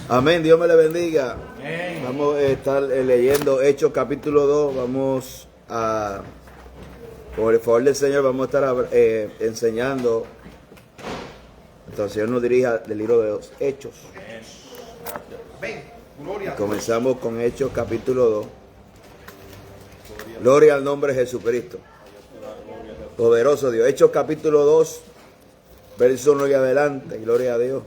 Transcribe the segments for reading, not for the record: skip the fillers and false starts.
Amén, Dios me le bendiga. Amén. Vamos a estar leyendo Hechos capítulo 2. Vamos a, por el favor del Señor, vamos a estar enseñando. Entonces, el Señor nos dirija del libro de los Hechos. Y comenzamos con Hechos capítulo 2. Gloria al nombre de Jesucristo. Poderoso Dios. Hechos capítulo 2, verso 1 y adelante. Gloria a Dios.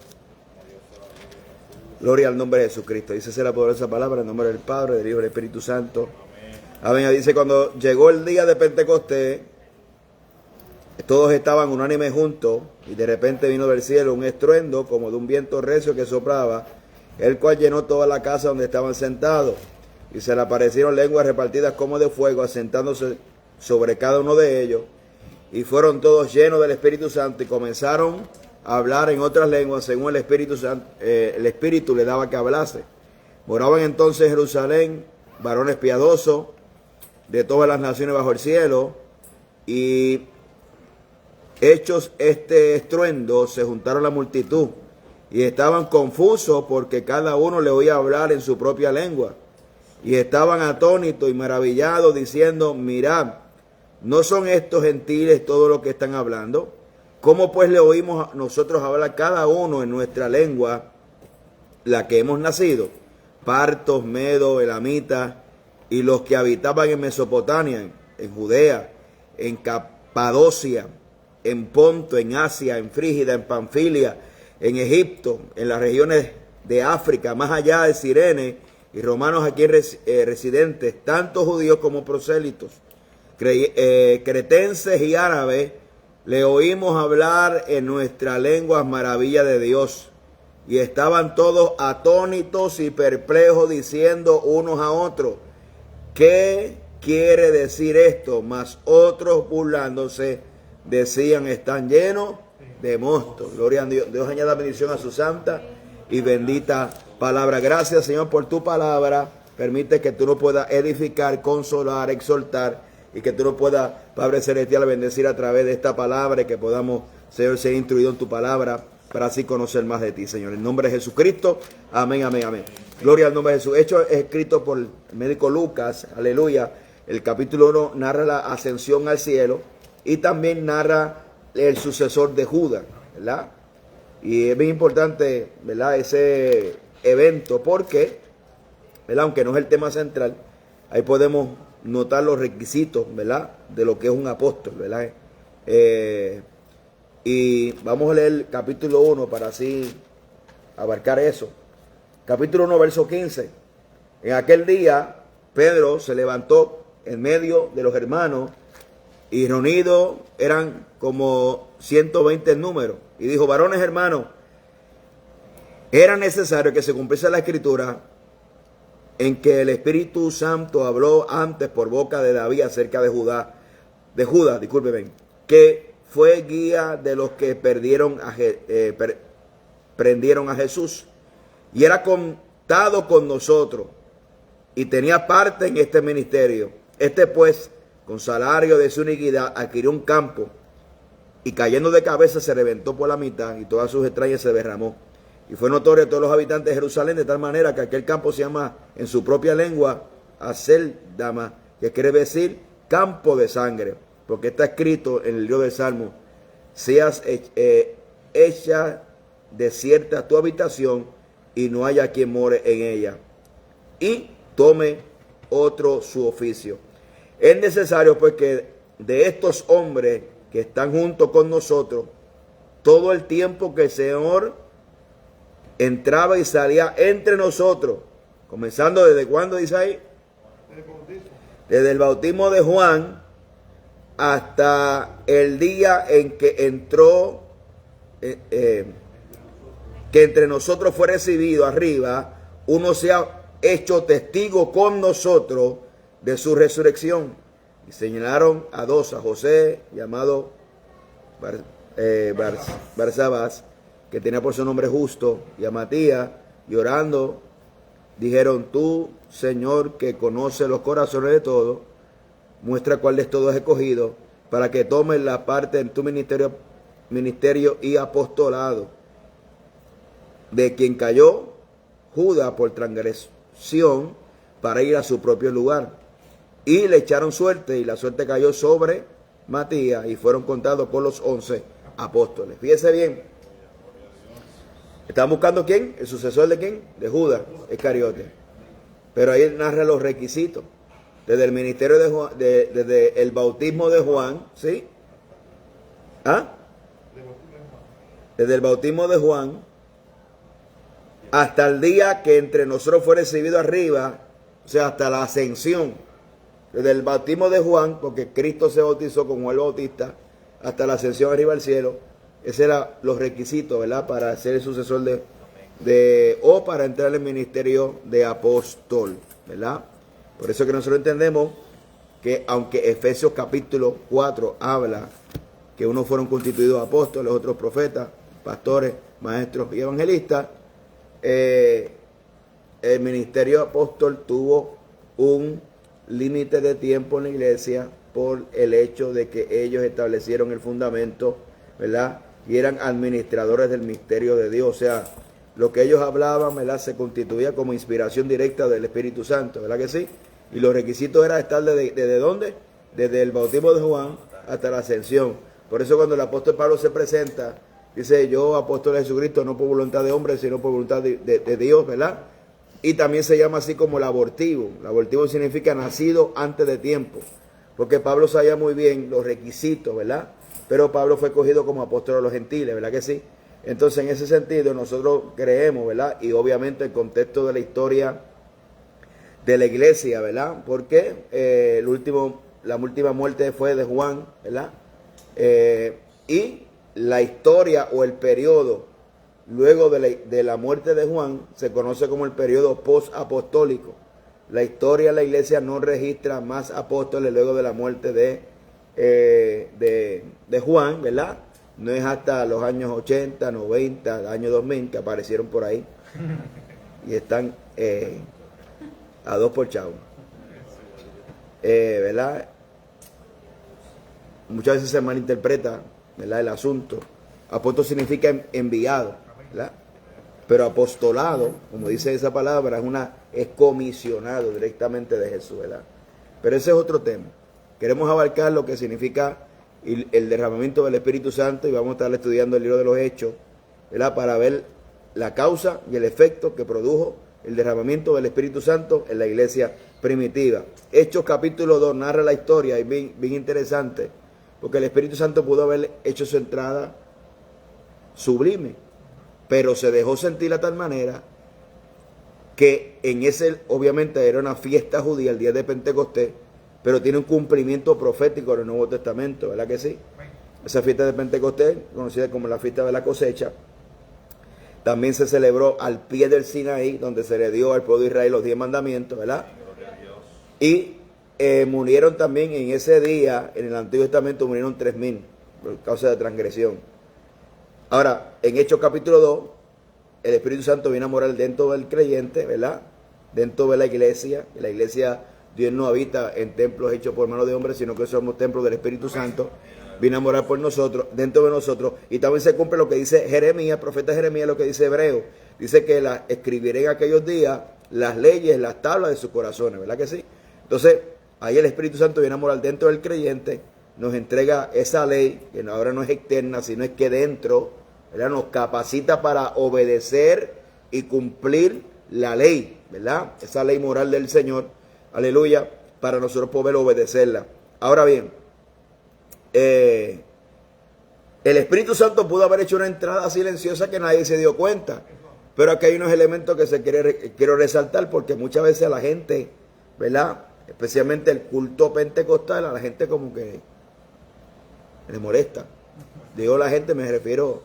Gloria al nombre de Jesucristo. Dice la poderosa palabra en nombre del Padre, del Hijo y del Espíritu Santo. Amén. Dice, cuando llegó el día de Pentecostés, todos estaban unánimes juntos, y de repente vino del cielo un estruendo como de un viento recio que soplaba, el cual llenó toda la casa donde estaban sentados. Y se le aparecieron lenguas repartidas como de fuego, asentándose sobre cada uno de ellos. Y fueron todos llenos del Espíritu Santo y comenzaron a hablar en otras lenguas según el Espíritu le daba que hablase. Moraban entonces en Jerusalén varones piadosos de todas las naciones bajo el cielo, y hechos este estruendo se juntaron la multitud y estaban confusos porque cada uno le oía hablar en su propia lengua. Y estaban atónitos y maravillados, diciendo: mirad, ¿no son estos gentiles todo lo que están hablando? ¿Cómo pues le oímos nosotros hablar cada uno en nuestra lengua, la que hemos nacido? Partos, medos, elamitas, y los que habitaban en Mesopotamia, en Judea, en Capadocia, en Ponto, en Asia, en Frígida, en Panfilia, en Egipto, en las regiones de África, más allá de Cirene, y romanos aquí residentes, tanto judíos como prosélitos, cretenses y árabes, le oímos hablar en nuestra lengua maravilla de Dios. Y estaban todos atónitos y perplejos, diciendo unos a otros: ¿qué quiere decir esto? Mas otros, burlándose, decían: están llenos de mosto. Gloria a Dios. Dios añada bendición a su santa y bendita palabra. Gracias, Señor, por tu palabra. Permite que tú nos puedas edificar, consolar, exhortar, y que tú nos puedas, Padre Celestial, bendecir a través de esta palabra, y que podamos, Señor, ser instruidos en tu palabra para así conocer más de ti, Señor. En nombre de Jesucristo. Amén, amén, amén. Gloria al nombre de Jesús. Hecho es escrito por el médico Lucas. Aleluya. El capítulo 1 narra la ascensión al cielo y también narra el sucesor de Judas, ¿verdad? Y es bien importante, ¿verdad?, ese evento, porque, ¿verdad?, aunque no es el tema central, ahí podemos notar los requisitos, ¿verdad?, de lo que es un apóstol, ¿verdad? Y vamos a leer el capítulo 1 para así abarcar eso. Capítulo 1, verso 15. En aquel día, Pedro se levantó en medio de los hermanos, y reunidos eran como 120 en número, y dijo: varones hermanos, era necesario que se cumpliese la escritura en que el Espíritu Santo habló antes por boca de David acerca de Judas, que fue guía de los que prendieron a Jesús, y era contado con nosotros, y tenía parte en este ministerio. Este pues, con salario de su iniquidad, adquirió un campo, y cayendo de cabeza se reventó por la mitad, y todas sus extrañas se derramó. Y fue notorio a todos los habitantes de Jerusalén, de tal manera que aquel campo se llama en su propia lengua Aceldama, que quiere decir campo de sangre, porque está escrito en el libro del Salmo: seas hecha desierta tu habitación, y no haya quien more en ella, y tome otro su oficio. Es necesario pues que de estos hombres que están junto con nosotros, todo el tiempo que el Señor entraba y salía entre nosotros, comenzando desde cuándo, dice ahí, desde el bautismo de Juan hasta el día en que entró, que entre nosotros fue recibido arriba, uno se ha hecho testigo con nosotros de su resurrección. Y señalaron a dos: a José, llamado Barsabás, que tenía por su nombre Justo, y a Matías, y orando dijeron: tú, Señor, que conoces los corazones de todos, muestra cuál de todos es escogido, para que tomes la parte en tu ministerio y apostolado, de quien cayó Judas por transgresión para ir a su propio lugar. Y le echaron suerte, y la suerte cayó sobre Matías, y fueron contados por los 11 apóstoles. Fíjese bien. ¿Estaban buscando quién? ¿El sucesor de quién? De Judas Iscariote. Pero ahí narra los requisitos. Desde el ministerio de Juan, desde el bautismo de Juan, ¿sí? ¿Ah? Desde el bautismo de Juan hasta el día que entre nosotros fue recibido arriba, o sea, hasta la ascensión. Desde el bautismo de Juan, porque Cristo se bautizó con Juan el Bautista, hasta la ascensión arriba al cielo. Esos eran los requisitos, ¿verdad? Para ser el sucesor o para entrar en el ministerio de apóstol, ¿verdad? Por eso que nosotros entendemos que aunque Efesios capítulo 4 habla que unos fueron constituidos apóstoles, otros profetas, pastores, maestros y evangelistas, el ministerio apóstol tuvo un límite de tiempo en la iglesia por el hecho de que ellos establecieron el fundamento, ¿verdad? Y eran administradores del misterio de Dios. O sea, lo que ellos hablaban, ¿verdad?, se constituía como inspiración directa del Espíritu Santo, ¿verdad que sí? Y los requisitos eran estar desde ¿dónde? Desde el bautismo de Juan hasta la ascensión. Por eso cuando el apóstol Pablo se presenta, dice: yo, apóstol de Jesucristo, no por voluntad de hombre, sino por voluntad de Dios, ¿verdad? Y también se llama así como el abortivo. El abortivo significa nacido antes de tiempo. Porque Pablo sabía muy bien los requisitos, ¿verdad? Pero Pablo fue cogido como apóstol de los gentiles, ¿verdad que sí? Entonces, en ese sentido, nosotros creemos, ¿verdad? Y obviamente el contexto de la historia de la iglesia, ¿verdad? Porque la última muerte fue de Juan, ¿verdad? Y la historia o el periodo luego de la muerte de Juan se conoce como el periodo post-apostólico. La historia de la iglesia no registra más apóstoles luego de la muerte de Juan, ¿verdad? No es hasta los años 80, 90, año 2000 que aparecieron por ahí y están a dos por chavo, ¿verdad? Muchas veces se malinterpreta, ¿verdad?, el asunto. Apóstol significa enviado, ¿verdad? Pero apostolado, como dice esa palabra, es comisionado directamente de Jesús, ¿verdad? Pero ese es otro tema. Queremos abarcar lo que significa el derramamiento del Espíritu Santo, y vamos a estar estudiando el libro de los Hechos, ¿verdad?, para ver la causa y el efecto que produjo el derramamiento del Espíritu Santo en la iglesia primitiva. Hechos capítulo 2 narra la historia, y bien interesante, porque el Espíritu Santo pudo haber hecho su entrada sublime, pero se dejó sentir de tal manera que obviamente era una fiesta judía, el día de Pentecostés, pero tiene un cumplimiento profético en el Nuevo Testamento, ¿verdad que sí? Esa fiesta de Pentecostés, conocida como la fiesta de la cosecha, también se celebró al pie del Sinaí, donde se le dio al pueblo de Israel los 10 mandamientos, ¿verdad? Y murieron también en ese día, en el Antiguo Testamento murieron 3,000 por causa de transgresión. Ahora, en Hechos capítulo 2, el Espíritu Santo viene a morar dentro del creyente, ¿verdad? Dentro de la iglesia. En la iglesia, Dios no habita en templos hechos por manos de hombres, sino que somos templos del Espíritu Santo. Viene a morar por nosotros, dentro de nosotros. Y también se cumple lo que dice Jeremías, profeta Jeremías, lo que dice Hebreo. Dice que escribiré en aquellos días las leyes, las tablas de sus corazones, ¿verdad que sí? Entonces, ahí el Espíritu Santo viene a morar dentro del creyente, nos entrega esa ley, que ahora no es externa, sino es que dentro, ¿verdad?, nos capacita para obedecer y cumplir la ley, ¿verdad? Esa ley moral del Señor, aleluya, para nosotros poder obedecerla. Ahora bien, el Espíritu Santo pudo haber hecho una entrada silenciosa que nadie se dio cuenta, pero aquí hay unos elementos que quiero resaltar, porque muchas veces a la gente, ¿verdad?, especialmente el culto pentecostal, a la gente como que le molesta. Digo la gente, me refiero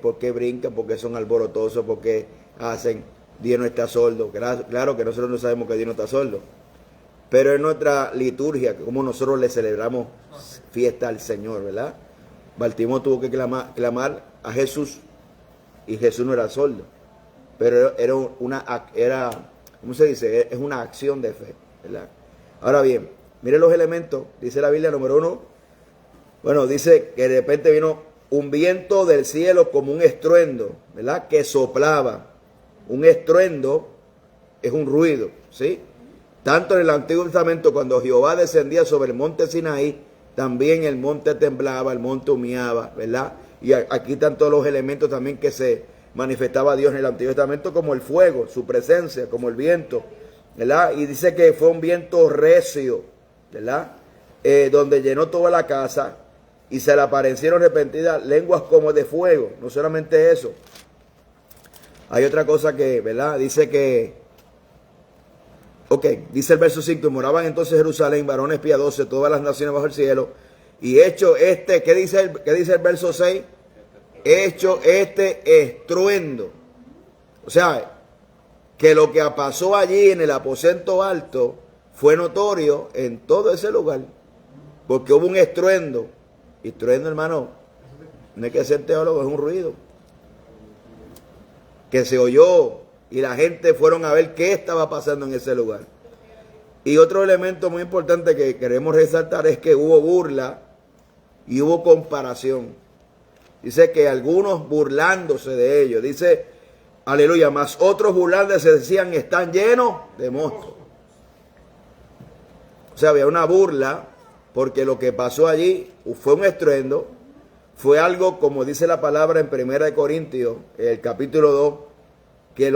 porque brincan, porque son alborotosos, porque hacen, Dios no está sordo. Claro que nosotros no sabemos que Dios no está sordo, pero es nuestra liturgia, como nosotros le celebramos fiesta al Señor, ¿verdad? Bartimeo tuvo que clamar a Jesús, y Jesús no era sordo, pero era ¿cómo se dice? Es una acción de fe, ¿verdad? Ahora bien, miren los elementos. Dice la Biblia, número 1, bueno, dice que de repente vino un viento del cielo como un estruendo, ¿verdad? Que soplaba. Un estruendo es un ruido, ¿sí? Tanto en el Antiguo Testamento, cuando Jehová descendía sobre el monte Sinaí, también el monte temblaba, el monte humeaba, ¿verdad? Y aquí están todos los elementos también que se manifestaba Dios en el Antiguo Testamento, como el fuego, su presencia, como el viento, ¿verdad? Y dice que fue un viento recio, ¿verdad? Donde llenó toda la casa y se le aparecieron repentinas lenguas como de fuego. No solamente eso. Hay otra cosa que, ¿verdad? Dice que, dice el verso 5, y moraban entonces en Jerusalén varones piadosos, todas las naciones bajo el cielo. Y hecho este, ¿qué dice el verso 6? Hecho este estruendo. O sea, que lo que pasó allí en el aposento alto fue notorio en todo ese lugar. Porque hubo un estruendo. Y estruendo, hermano, no hay que ser teólogo, es un ruido. Que se oyó y la gente fueron a ver qué estaba pasando en ese lugar. Y otro elemento muy importante que queremos resaltar es que hubo burla y hubo comparación. Dice que algunos burlándose de ellos. Dice, aleluya, más otros burlándose decían, están llenos de monstruos. O sea, había una burla porque lo que pasó allí fue un estruendo. Fue algo, como dice la palabra en 1 Corintios, el capítulo 2, que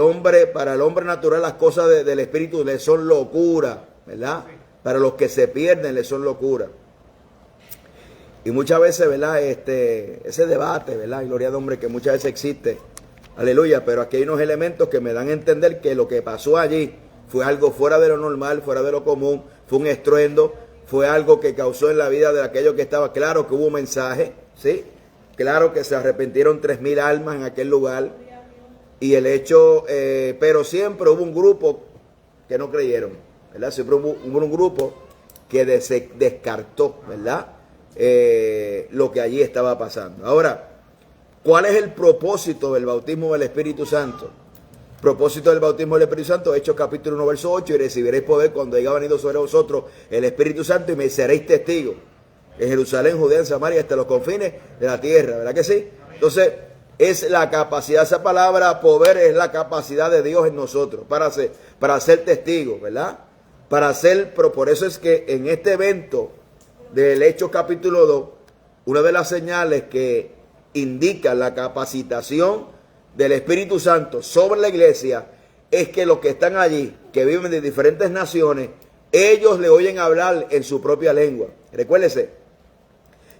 para el hombre natural las cosas del espíritu le son locura, ¿verdad? Para los que se pierden le son locura. Y muchas veces, ¿verdad? Ese debate, ¿verdad? Gloria al hombre, que muchas veces existe. Aleluya, pero aquí hay unos elementos que me dan a entender que lo que pasó allí fue algo fuera de lo normal, fuera de lo común, fue un estruendo, fue algo que causó en la vida de aquellos que estaba. Claro que hubo un mensaje, ¿sí? Claro que se arrepintieron 3,000 almas en aquel lugar. Y el hecho, pero siempre hubo un grupo que no creyeron, ¿verdad? Siempre hubo un grupo que descartó, ¿verdad? Lo que allí estaba pasando. Ahora, ¿cuál es el propósito del bautismo del Espíritu Santo? Propósito del bautismo del Espíritu Santo, Hechos capítulo 1, verso 8, y recibiréis poder cuando haya venido sobre vosotros el Espíritu Santo y me seréis testigos en Jerusalén, Judea, en Samaria, hasta los confines de la tierra, ¿verdad que sí? Entonces, es la capacidad, esa palabra poder es la capacidad de Dios en nosotros para ser testigos, ¿verdad? Por eso es que en este evento del Hechos capítulo 2, una de las señales que indica la capacitación del Espíritu Santo sobre la iglesia es que los que están allí, que viven de diferentes naciones, ellos le oyen hablar en su propia lengua. Recuérdese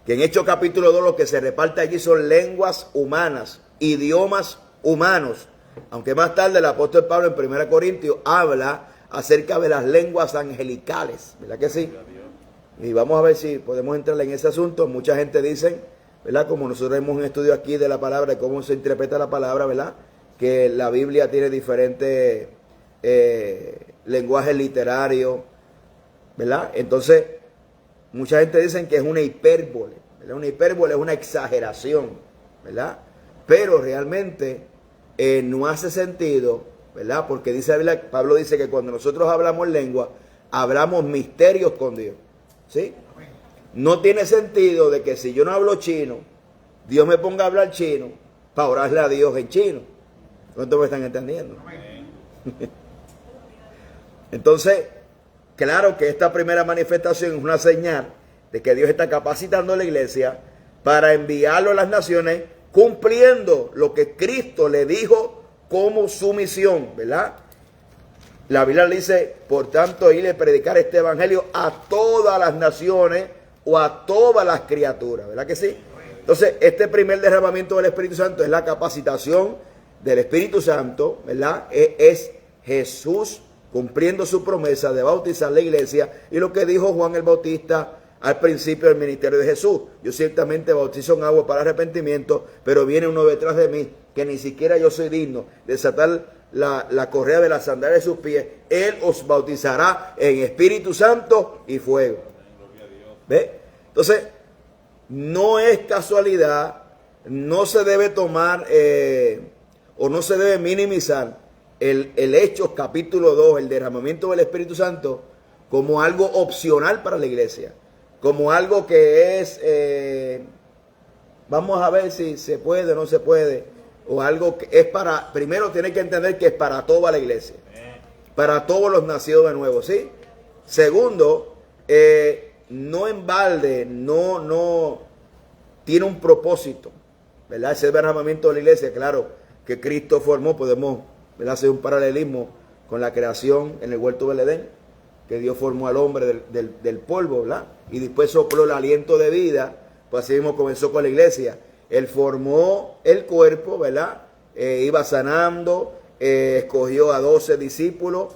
que en Hechos capítulo 2 lo que se reparte allí son lenguas humanas, idiomas humanos. Aunque más tarde el apóstol Pablo en 1 Corintios habla acerca de las lenguas angelicales, ¿verdad que sí? Y vamos a ver si podemos entrar en ese asunto. Mucha gente dice, ¿verdad? Como nosotros hemos un estudio aquí de la palabra, de cómo se interpreta la palabra, ¿verdad? Que la Biblia tiene diferentes lenguajes literarios, ¿verdad? Entonces, mucha gente dice que es una hipérbole, ¿verdad? Una hipérbole es una exageración, ¿verdad? Pero realmente no hace sentido, ¿verdad? Porque dice Pablo dice que cuando nosotros hablamos lengua, hablamos misterios con Dios, ¿sí? No tiene sentido de que si yo no hablo chino, Dios me ponga a hablar chino para orarle a Dios en chino. ¿Cuántos me están entendiendo? Entonces, claro que esta primera manifestación es una señal de que Dios está capacitando a la iglesia para enviarlo a las naciones, cumpliendo lo que Cristo le dijo como su misión, ¿verdad? La Biblia dice, por tanto, ir a predicar este evangelio a todas las naciones o a todas las criaturas, ¿verdad que sí? Entonces, este primer derramamiento del Espíritu Santo es la capacitación del Espíritu Santo, ¿verdad? Es Jesús cumpliendo su promesa de bautizar la iglesia y lo que dijo Juan el Bautista al principio del ministerio de Jesús. Yo ciertamente bautizo en agua para arrepentimiento, pero viene uno detrás de mí que ni siquiera yo soy digno de desatar la correa de la sandalia de sus pies. Él os bautizará en Espíritu Santo y fuego. ¿Ve? Entonces, no es casualidad, no se debe tomar o no se debe minimizar el Hechos capítulo 2, el derramamiento del Espíritu Santo, como algo opcional para la iglesia, como algo que es vamos a ver si se puede o no se puede, o algo que es para, primero tiene que entender que es para toda la iglesia, para todos los nacidos de nuevo, ¿sí? Segundo, no en balde, no tiene un propósito, ¿verdad? Ese derramamiento de la iglesia, claro, que Cristo formó, podemos, ¿verdad?, hacer un paralelismo con la creación en el huerto del Edén, que Dios formó al hombre del polvo, ¿verdad? Y después sopló el aliento de vida, pues así mismo comenzó con la iglesia. Él formó el cuerpo, ¿verdad? Iba sanando, escogió a 12 discípulos,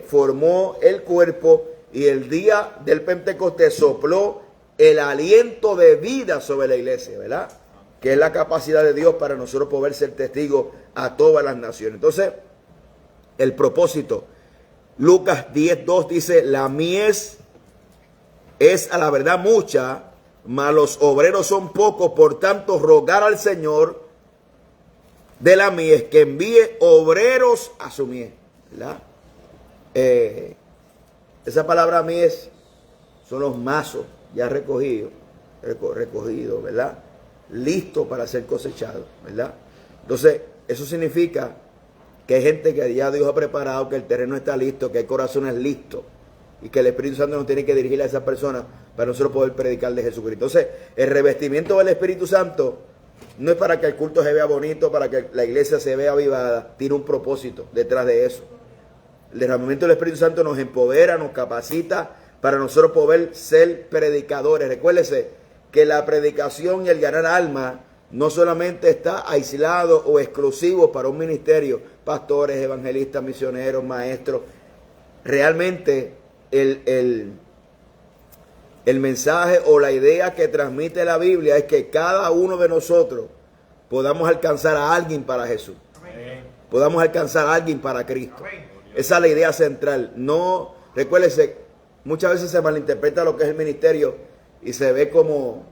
formó el cuerpo y el día del Pentecostés sopló el aliento de vida sobre la iglesia, ¿verdad? Que es la capacidad de Dios para nosotros poder ser testigos a todas las naciones. Entonces, el propósito, Lucas 10:2 dice, la mies es a la verdad mucha, mas los obreros son pocos, por tanto rogar al Señor de la mies que envíe obreros a su mies, ¿verdad? Esa palabra mies son los mazos ya recogidos, ¿verdad? Listos para ser cosechados, ¿verdad? Entonces, eso significa que hay gente que ya Dios ha preparado, que el terreno está listo, que hay corazones listos y que el Espíritu Santo nos tiene que dirigir a esas personas para nosotros poder predicar de Jesucristo. Entonces, el revestimiento del Espíritu Santo no es para que el culto se vea bonito, para que la iglesia se vea avivada, tiene un propósito detrás de eso. El derramamiento del Espíritu Santo nos empodera, nos capacita para nosotros poder ser predicadores. Recuérdese que la predicación y el ganar alma no solamente está aislado o exclusivo para un ministerio, pastores, evangelistas, misioneros, maestros. Realmente el mensaje o la idea que transmite la Biblia es que cada uno de nosotros podamos alcanzar a alguien para Jesús. Podamos alcanzar a alguien para Cristo. Esa es la idea central. No, recuérdese, muchas veces se malinterpreta lo que es el ministerio y se ve como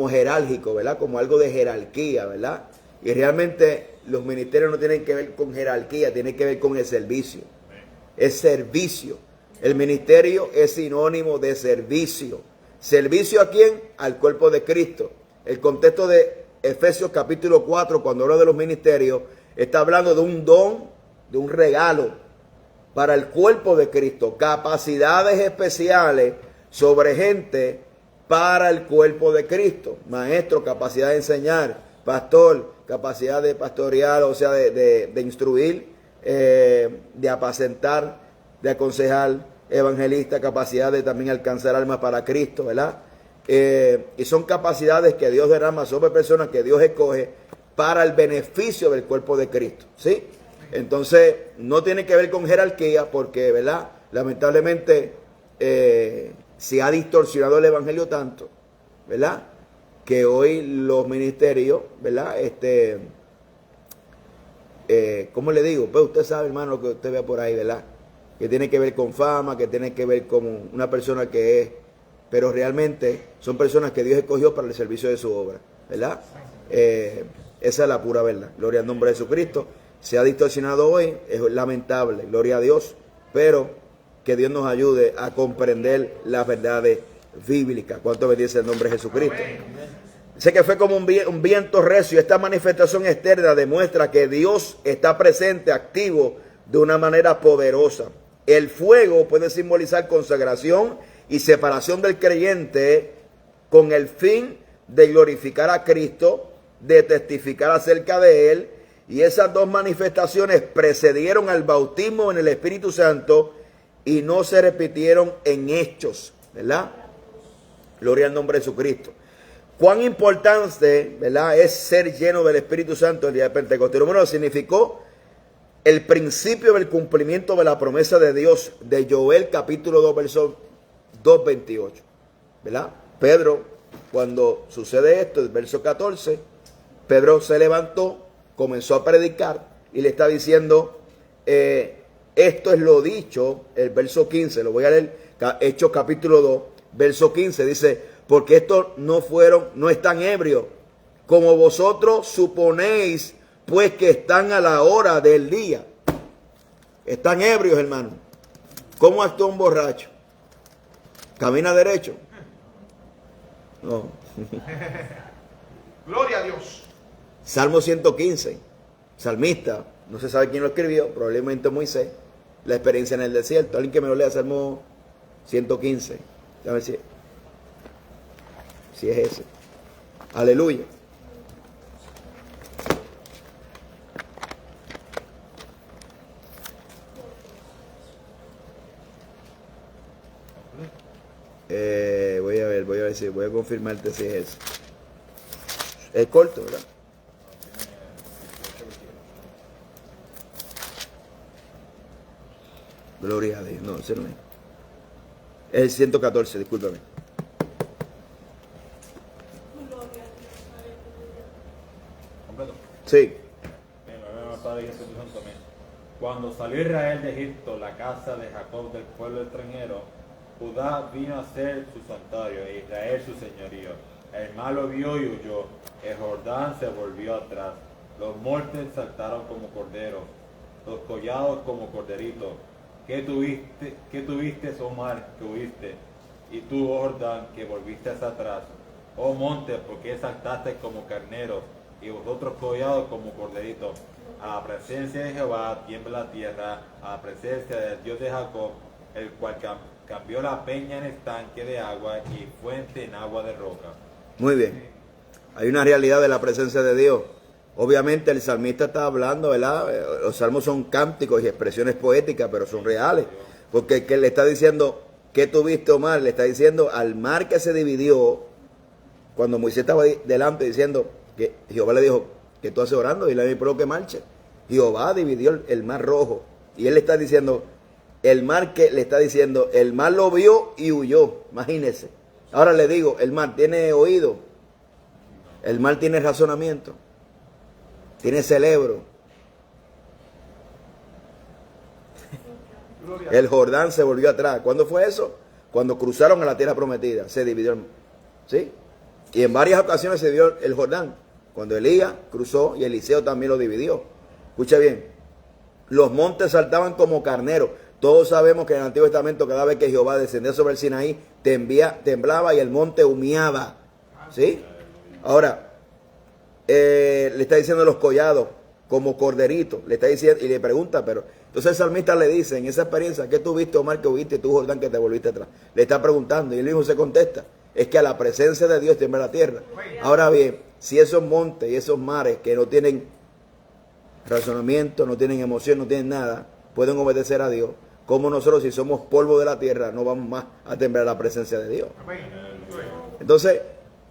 jerárquico, ¿verdad? Como algo de jerarquía, ¿verdad? Y realmente los ministerios no tienen que ver con jerarquía, tienen que ver con el servicio. Es servicio. El ministerio es sinónimo de servicio. ¿Servicio a quién? Al cuerpo de Cristo. El contexto de Efesios capítulo 4, cuando habla de los ministerios, está hablando de un don, de un regalo para el cuerpo de Cristo. Capacidades especiales sobre gente para el cuerpo de Cristo. Maestro, capacidad de enseñar. Pastor, capacidad de pastorear, o sea, de instruir, de apacentar, de aconsejar. Evangelista, capacidad de también alcanzar almas para Cristo, ¿verdad? Y son capacidades que Dios derrama sobre personas que Dios escoge para el beneficio del cuerpo de Cristo, ¿sí? Entonces, no tiene que ver con jerarquía porque, ¿verdad? Lamentablemente, se ha distorsionado el evangelio tanto, ¿verdad? Que hoy los ministerios, ¿verdad? ¿Cómo le digo? Pues usted sabe, hermano, lo que usted vea por ahí, ¿verdad? Que tiene que ver con fama, que tiene que ver con una persona que es, pero realmente son personas que Dios escogió para el servicio de su obra, ¿verdad? Esa es la pura verdad. Gloria al nombre de Jesucristo. Se ha distorsionado hoy, es lamentable, gloria a Dios, pero que Dios nos ayude a comprender las verdades bíblicas. ¿Cuánto bendice el nombre de Jesucristo? Sé que fue como un viento recio. Esta manifestación externa demuestra que Dios está presente, activo, de una manera poderosa. El fuego puede simbolizar consagración y separación del creyente con el fin de glorificar a Cristo, de testificar acerca de Él. Y esas dos manifestaciones precedieron al bautismo en el Espíritu Santo y no se repitieron en hechos, ¿verdad? Gloria al nombre de Jesucristo. Cuán importante, ¿verdad?, es ser lleno del Espíritu Santo el día de Pentecostés. Número significó el principio del cumplimiento de la promesa de Dios de Joel capítulo 2, verso 2:28, ¿verdad? Pedro, cuando sucede esto, el verso 14, Pedro se levantó, comenzó a predicar y le está diciendo, esto es lo dicho, el verso 15, lo voy a leer, Hechos capítulo 2, verso 15, dice, porque estos no están ebrios, como vosotros suponéis, pues que están a la hora del día. Están ebrios, hermano. ¿Cómo actúa un borracho? ¿Camina derecho? No. Gloria a Dios. Salmo 115, salmista, no se sabe quién lo escribió, probablemente Moisés, la experiencia en el desierto. Alguien que me lo lea, Salmo 115, a ver si es ese. Aleluya. Voy a ver si voy a confirmarte si es ese. Es corto, ¿verdad? Gloria a Dios. No, ese no es. Es el 114, discúlpame. ¿Completo? Sí. Cuando salió Israel de Egipto, la casa de Jacob del pueblo extranjero, Judá vino a ser su santuario e Israel su señorío. El mar lo vio y huyó, el Jordán se volvió atrás, los montes saltaron como corderos, los collados como corderitos. ¿Qué tuviste, oh mar, que huiste? Y tú, oh Jordán, que volviste hacia atrás. Oh monte, ¿por qué saltaste como carneros? Y vosotros collados como corderitos. A la presencia de Jehová tiembla la tierra, a la presencia del Dios de Jacob, el cual cambió la peña en estanque de agua y fuente en agua de roca. Muy bien. Hay una realidad de la presencia de Dios. Obviamente el salmista está hablando, ¿verdad? Los salmos son cánticos y expresiones poéticas, pero son reales. Porque que le está diciendo, ¿qué tuviste, Omar? Le está diciendo al mar que se dividió, cuando Moisés estaba delante diciendo, que Jehová le dijo, ¿qué tú haces orando? Dile a mi pueblo que marche. Jehová dividió el mar rojo. Y él le está diciendo, el mar que le está diciendo, el mar lo vio y huyó. Imagínense. Ahora le digo, el mar tiene oído. El mar tiene razonamiento. Tiene cerebro. El Jordán se volvió atrás. ¿Cuándo fue eso? Cuando cruzaron a la tierra prometida. Se dividió. ¿Sí? Y en varias ocasiones se dio el Jordán. Cuando Elías cruzó y Eliseo también lo dividió. Escucha bien. Los montes saltaban como carneros. Todos sabemos que en el Antiguo Testamento cada vez que Jehová descendía sobre el Sinaí, temblaba y el monte humeaba. ¿Sí? Ahora, le está diciendo los collados como corderitos. Le está diciendo y le pregunta, pero entonces el salmista le dice, en esa experiencia, ¿qué tuviste, Omar, que huiste, tú, Jordán, que te volviste atrás? Le está preguntando y el hijo se contesta, es que a la presencia de Dios tiembla la tierra. Ahora bien, si esos montes y esos mares que no tienen razonamiento, no tienen emoción, no tienen nada, pueden obedecer a Dios, como nosotros, si somos polvo de la tierra, no vamos más a temblar la presencia de Dios. Entonces,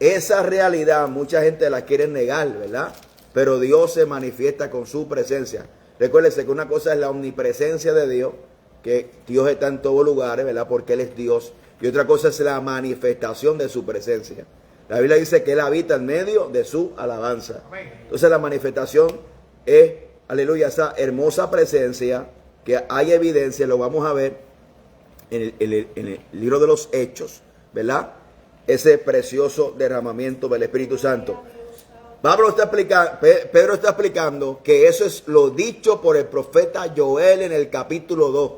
esa realidad mucha gente la quiere negar, ¿verdad? Pero Dios se manifiesta con su presencia. Recuérdense que una cosa es la omnipresencia de Dios, que Dios está en todos lugares, ¿verdad? Porque Él es Dios. Y otra cosa es la manifestación de su presencia. La Biblia dice que Él habita en medio de su alabanza. Entonces la manifestación es, aleluya, esa hermosa presencia que hay evidencia, lo vamos a ver en el libro de los Hechos, ¿verdad? Ese precioso derramamiento del Espíritu Santo. Pedro está explicando que eso es lo dicho por el profeta Joel en el capítulo 2,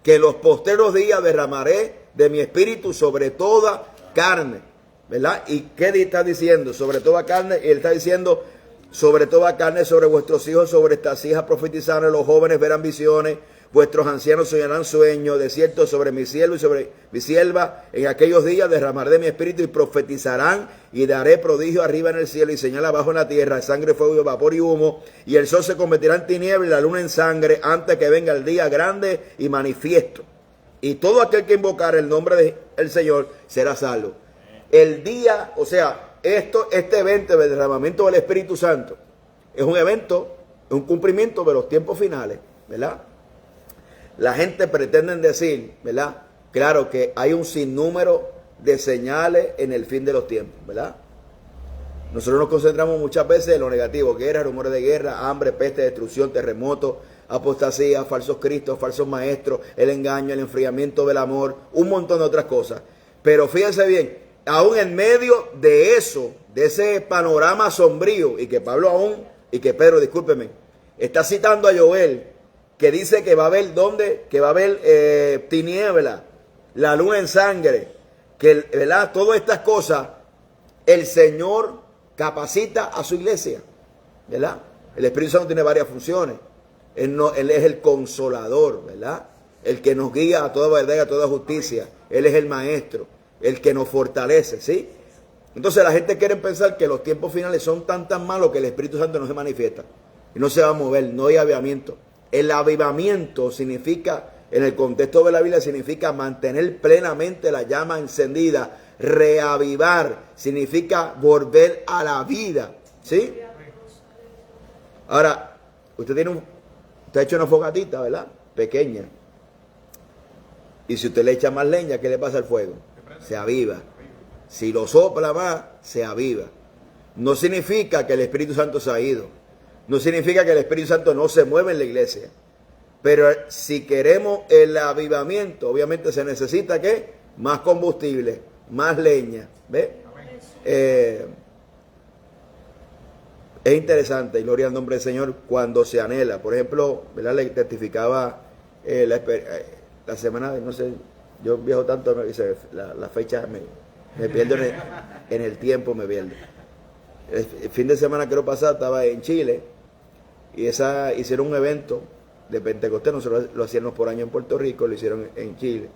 que en los posteros días derramaré de mi espíritu sobre toda carne, ¿verdad? ¿Y qué está diciendo? Sobre toda carne, él está diciendo sobre toda carne, sobre vuestros hijos, sobre estas hijas profetizarán, los jóvenes verán visiones, vuestros ancianos soñarán sueños, de cierto sobre mi siervo y sobre mi sierva, en aquellos días derramaré de mi espíritu y profetizarán y daré prodigio arriba en el cielo y señal abajo en la tierra, sangre, fuego, vapor y humo, y el sol se convertirá en tiniebla y la luna en sangre antes que venga el día grande y manifiesto. Y todo aquel que invocar el nombre del Señor será salvo. El día, o sea, este evento del derramamiento del Espíritu Santo es un evento, es un cumplimiento de los tiempos finales, ¿verdad? La gente pretende decir, ¿verdad? Claro que hay un sinnúmero de señales en el fin de los tiempos, ¿verdad? Nosotros nos concentramos muchas veces en lo negativo, guerra, rumores de guerra, hambre, peste, destrucción, terremotos, apostasía, falsos cristos, falsos maestros, el engaño, el enfriamiento del amor, un montón de otras cosas. Pero fíjense bien, aún en medio de eso, de ese panorama sombrío, y que Pedro, discúlpeme, está citando a Joel, que dice que va a haber que va a haber tiniebla, la luna en sangre, que, ¿verdad? Todas estas cosas, el Señor capacita a su iglesia, ¿verdad? El Espíritu Santo tiene varias funciones. Él es el consolador, ¿verdad? El que nos guía a toda verdad y a toda justicia. Él es el maestro, el que nos fortalece, ¿sí? Entonces la gente quiere pensar que los tiempos finales son tan malos que el Espíritu Santo no se manifiesta y no se va a mover, no hay avivamiento. El avivamiento significa, en el contexto de la Biblia, significa mantener plenamente la llama encendida. Reavivar significa volver a la vida, ¿sí? Ahora, usted ha hecho una fogatita, ¿verdad? Pequeña. Y si usted le echa más leña, ¿qué le pasa al fuego? Se aviva. Si lo sopla más, se aviva. No significa que el Espíritu Santo se ha ido. No significa que el Espíritu Santo no se mueve en la iglesia. Pero si queremos el avivamiento, obviamente se necesita, ¿qué? Más combustible, más leña. ¿Ve? Es interesante, y gloria al nombre del Señor, cuando se anhela. Por ejemplo, ¿verdad? Le testificaba la semana, no sé, yo viajo tanto, la fecha me pierdo en el tiempo, me pierdo. El fin de semana que lo pasado estaba en Chile y hicieron un evento de Pentecostés. Nosotros lo hacíamos por año en Puerto Rico, lo hicieron en Chile.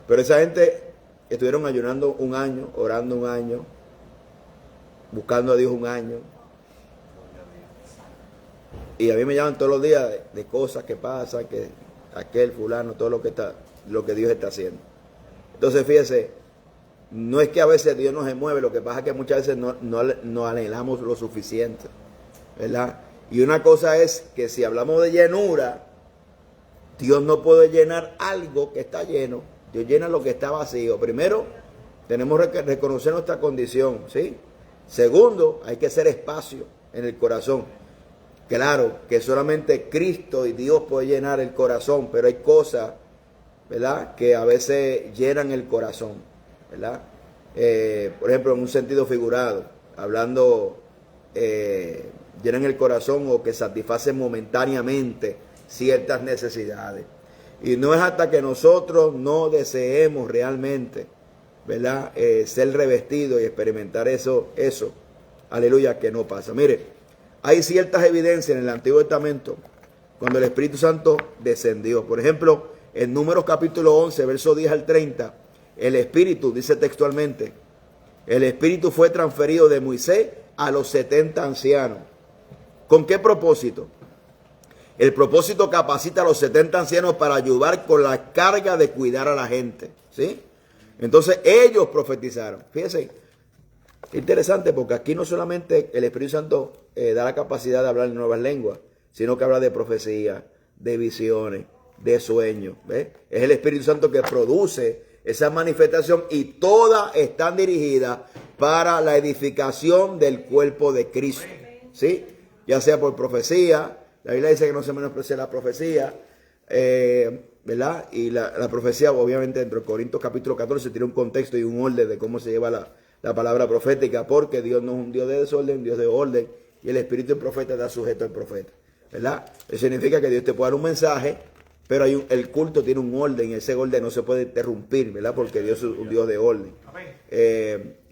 Pero esa gente estuvieron ayunando un año, orando un año, buscando a Dios un año. Y a mí me llaman todos los días de cosas que pasan, que aquel fulano, todo lo que Dios está haciendo. Entonces fíjese, no es que a veces Dios no se mueve, lo que pasa es que muchas veces no anhelamos lo suficiente, ¿verdad? Y una cosa es que si hablamos de llenura, Dios no puede llenar algo que está lleno, Dios llena lo que está vacío. Primero, tenemos que reconocer nuestra condición, ¿sí? Segundo, hay que hacer espacio en el corazón. Claro que solamente Cristo y Dios puede llenar el corazón, pero hay cosas, ¿verdad?, que a veces llenan el corazón, ¿verdad? Por ejemplo, en un sentido figurado, hablando, llenan el corazón o que satisfacen momentáneamente ciertas necesidades. Y no es hasta que nosotros no deseemos realmente, ¿verdad?, ser revestidos y experimentar eso, aleluya, que no pasa. Mire, hay ciertas evidencias en el Antiguo Testamento cuando el Espíritu Santo descendió. Por ejemplo, en Números capítulo 11, verso 10 al 30, el Espíritu, dice textualmente, el Espíritu fue transferido de Moisés a los 70 ancianos. ¿Con qué propósito? El propósito capacita a los 70 ancianos para ayudar con la carga de cuidar a la gente, ¿sí? Entonces ellos profetizaron. Fíjense, interesante, porque aquí no solamente el Espíritu Santo da la capacidad de hablar en nuevas lenguas, sino que habla de profecía, de visiones, de sueños. ¿Ves? Es el Espíritu Santo que produce esa manifestación y todas están dirigidas para la edificación del cuerpo de Cristo, ¿sí? Ya sea por profecía, la Biblia dice que no se menosprecie la profecía, ¿verdad? Y la profecía, obviamente, dentro de Corintios capítulo 14 tiene un contexto y un orden de cómo se lleva la palabra profética, porque Dios no es un Dios de desorden, un Dios de orden, y el espíritu del profeta está sujeto al profeta, ¿verdad? Eso significa que Dios te puede dar un mensaje, pero el culto tiene un orden, y ese orden no se puede interrumpir, ¿verdad? Porque Dios es un Dios de orden.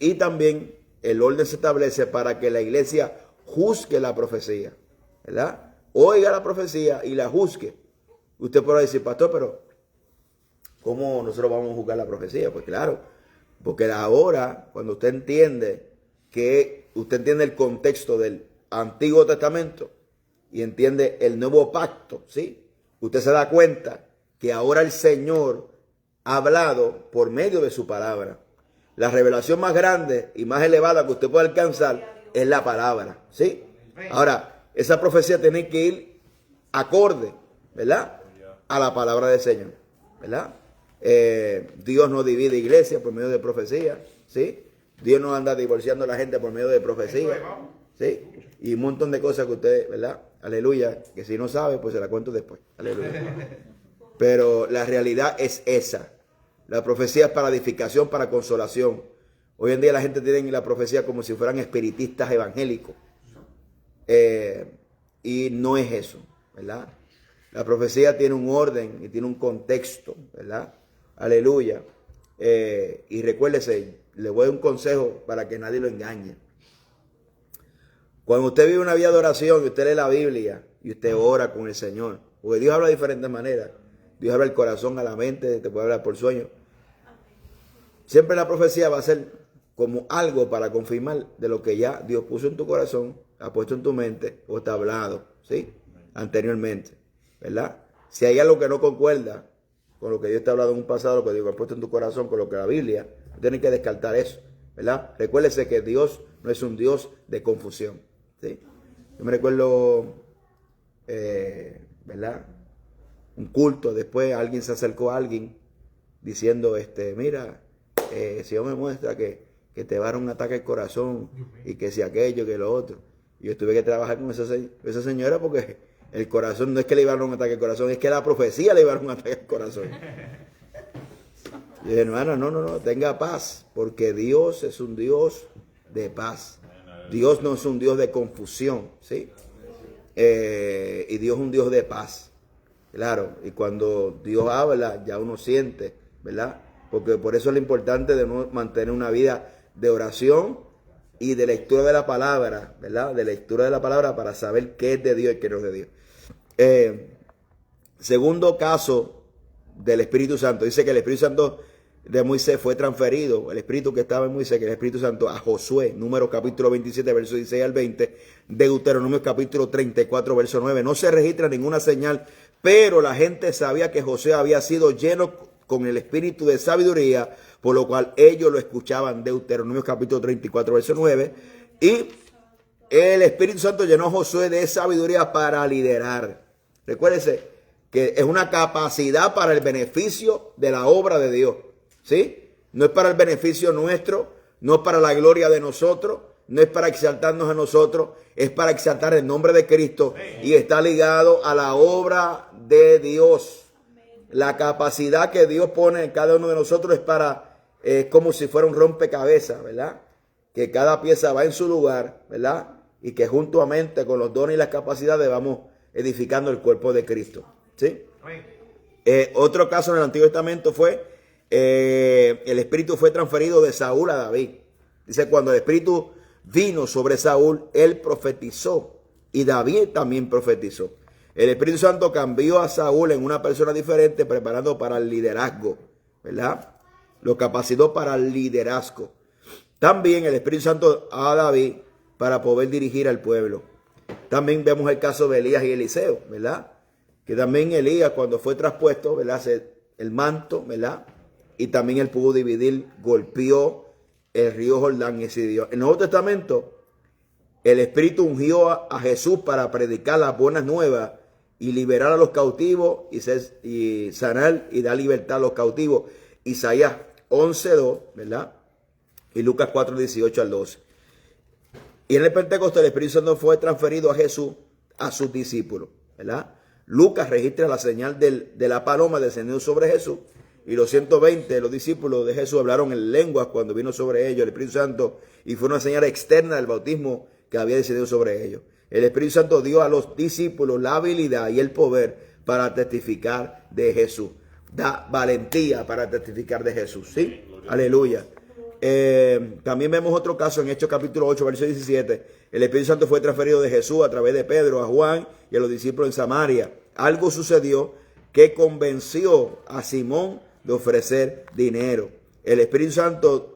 Y también el orden se establece para que la iglesia juzgue la profecía, ¿verdad? Oiga la profecía y la juzgue. Usted podrá decir, pastor, pero ¿cómo nosotros vamos a juzgar la profecía? Pues claro, porque ahora, cuando usted entiende el contexto del Antiguo Testamento y entiende el nuevo pacto, ¿sí? Usted se da cuenta que ahora el Señor ha hablado por medio de su palabra. La revelación más grande y más elevada que usted puede alcanzar es la palabra, ¿sí? Ahora, esa profecía tiene que ir acorde, ¿verdad?, a la palabra del Señor, ¿verdad? Dios no divide iglesia por medio de profecía, ¿sí? Dios no anda divorciando a la gente por medio de profecía, ¿sí? Y un montón de cosas que usted, ¿verdad? Aleluya, que si no sabe, pues se la cuento después. Aleluya. Pero la realidad es esa. La profecía es para edificación, para consolación. Hoy en día la gente tiene la profecía como si fueran espiritistas evangélicos. Y no es eso, ¿verdad? La profecía tiene un orden y tiene un contexto, ¿verdad? Aleluya. Y recuérdese, le voy a dar un consejo para que nadie lo engañe. Cuando usted vive una vida de oración y usted lee la Biblia y usted ora con el Señor, porque Dios habla de diferentes maneras. Dios habla al corazón, a la mente, te puede hablar por sueño. Siempre la profecía va a ser como algo para confirmar de lo que ya Dios puso en tu corazón, ha puesto en tu mente o está hablado, ¿sí? Anteriormente, ¿verdad? Si hay algo que no concuerda con lo que Dios te ha hablado en un pasado, lo que Dios ha puesto en tu corazón, con lo que la Biblia, tienes que descartar eso, ¿verdad? Recuérdese que Dios no es un Dios de confusión, ¿sí? Yo me recuerdo, ¿verdad? Un culto, después alguien se acercó a alguien diciendo, mira, si Dios me muestra que te va a dar un ataque al corazón y que si aquello, que lo otro. Y yo tuve que trabajar con esa señora porque el corazón no es que le iba a dar un ataque al corazón, es que la profecía le iba a dar un ataque al corazón. Y dije, hermana, no, tenga paz, porque Dios es un Dios de paz. Dios no es un Dios de confusión, ¿sí? Y Dios es un Dios de paz. Claro, y cuando Dios habla, ya uno siente, ¿verdad? Porque por eso es lo importante de mantener una vida de oración y de lectura de la palabra, ¿verdad? De lectura de la palabra para saber qué es de Dios y qué no es de Dios. Segundo caso del Espíritu Santo. Dice que el Espíritu Santo de Moisés fue transferido, el Espíritu que estaba en Moisés, que es el Espíritu Santo, a Josué, Números capítulo 27, verso 16 al 20, Deuteronomio capítulo 34, verso 9. No se registra ninguna señal, pero la gente sabía que Josué había sido lleno con el espíritu de sabiduría, por lo cual ellos lo escuchaban. Deuteronomio capítulo 34, verso 9. Y el Espíritu Santo llenó a Josué de sabiduría para liderar. Recuérdese que es una capacidad para el beneficio de la obra de Dios, ¿sí? No es para el beneficio nuestro, no es para la gloria de nosotros, no es para exaltarnos a nosotros, es para exaltar el nombre de Cristo y está ligado a la obra de Dios. La capacidad que Dios pone en cada uno de nosotros es para, como si fuera un rompecabezas, ¿verdad? Que cada pieza va en su lugar, ¿verdad? Y que juntamente con los dones y las capacidades vamos edificando el cuerpo de Cristo, ¿sí? Otro caso en el Antiguo Testamento fue, el Espíritu fue transferido de Saúl a David. Dice, cuando el Espíritu vino sobre Saúl, él profetizó y David también profetizó. El Espíritu Santo cambió a Saúl en una persona diferente, preparando para el liderazgo, ¿verdad? Lo capacitó para el liderazgo. También el Espíritu Santo a David para poder dirigir al pueblo. También vemos el caso de Elías y Eliseo, ¿verdad? Que también Elías, cuando fue traspuesto, ¿verdad? El manto, ¿verdad? Y también él pudo dividir, golpeó el río Jordán y se dio. En el Nuevo Testamento, el Espíritu ungió a Jesús para predicar las buenas nuevas y liberar a los cautivos y sanar y dar libertad a los cautivos. Isaías 11:2, ¿verdad? Y Lucas 4:18 al 12. Y en el Pentecostés el Espíritu Santo fue transferido a Jesús, a sus discípulos, ¿verdad? Lucas registra la señal de la paloma descendiendo sobre Jesús. Y los 120, los discípulos de Jesús, hablaron en lenguas cuando vino sobre ellos el Espíritu Santo. Y fue una señal externa del bautismo que había descendido sobre ellos. El Espíritu Santo dio a los discípulos la habilidad y el poder para testificar de Jesús. Da valentía para testificar de Jesús, ¿sí? Aleluya. También vemos otro caso en Hechos capítulo 8, verso 17. El Espíritu Santo fue transferido de Jesús a través de Pedro, a Juan y a los discípulos en Samaria. Algo sucedió que convenció a Simón de ofrecer dinero. El Espíritu Santo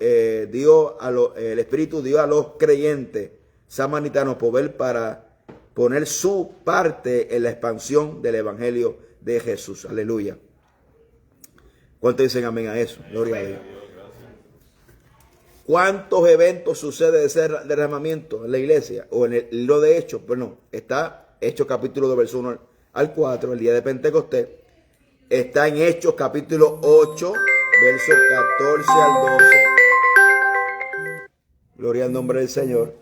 dio a los creyentes samaritanos poder para poner su parte en la expansión del evangelio de Jesús. Aleluya. ¿Cuántos dicen amén a eso? Gloria a Dios. ¿Cuántos eventos sucede de ese derramamiento en la iglesia? O en el libro de Hechos. Bueno, está Hechos capítulo 2, verso 1 al 4, el día de Pentecostés. Está en Hechos capítulo 8, verso 14 al 12. Gloria al nombre del Señor.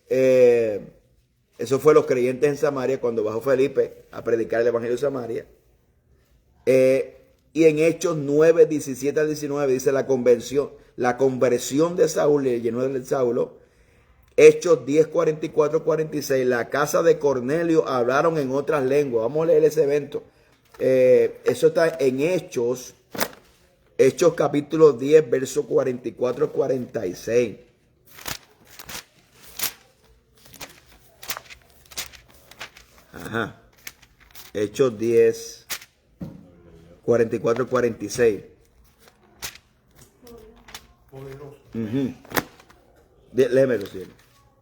Eso fue los creyentes en Samaria cuando bajó Felipe a predicar el evangelio de Samaria. Y en Hechos 9, 17 al 19 dice la conversión de Saúl, le llenó de Saulo. Hechos 10, 44, 46, la casa de Cornelio hablaron en otras lenguas. Vamos a leer ese evento. Eso está en Hechos capítulo 10, verso 44, 46. Ajá. Hechos 10, 44 y 46. Léemelo, sí.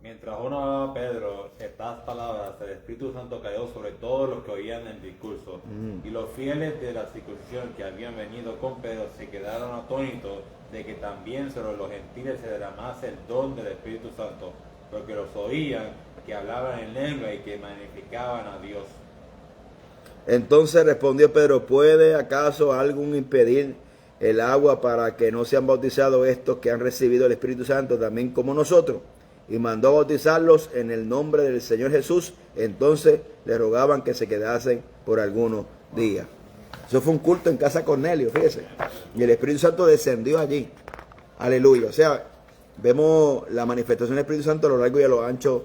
Mientras uno hablaba Pedro estas palabras, el Espíritu Santo cayó sobre todos los que oían el discurso. Y los fieles de la circuncisión que habían venido con Pedro se quedaron atónitos de que también sobre los gentiles se derramase el don del Espíritu Santo, porque los oían que hablaban en lengua y que magnificaban a Dios. Entonces respondió Pedro, ¿puede acaso algún impedir el agua para que no sean bautizados estos que han recibido el Espíritu Santo también como nosotros? Y mandó a bautizarlos en el nombre del Señor Jesús. Entonces le rogaban que se quedasen por algunos días. Eso fue un culto en casa de Cornelio, fíjese. Y el Espíritu Santo descendió allí. Aleluya. O sea, vemos la manifestación del Espíritu Santo a lo largo y a lo ancho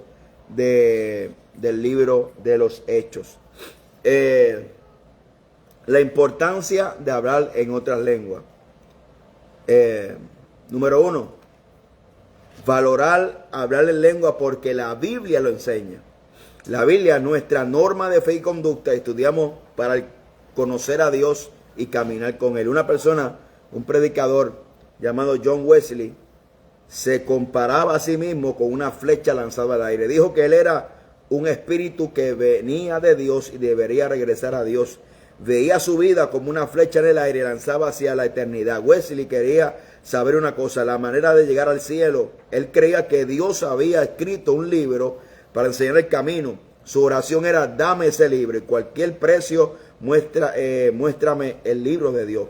del libro de los Hechos. La importancia de hablar en otras lenguas. Número 1, valorar hablar en lengua porque la Biblia lo enseña. La Biblia es nuestra norma de fe y conducta. Estudiamos para conocer a Dios y caminar con Él. Una persona, un predicador llamado John Wesley, se comparaba a sí mismo con una flecha lanzada al aire. Dijo que él era un espíritu que venía de Dios y debería regresar a Dios. Veía su vida como una flecha en el aire y lanzaba hacia la eternidad. Wesley quería saber una cosa, la manera de llegar al cielo. Él creía que Dios había escrito un libro para enseñar el camino. Su oración era, dame ese libro. Cualquier precio, muéstrame el libro de Dios.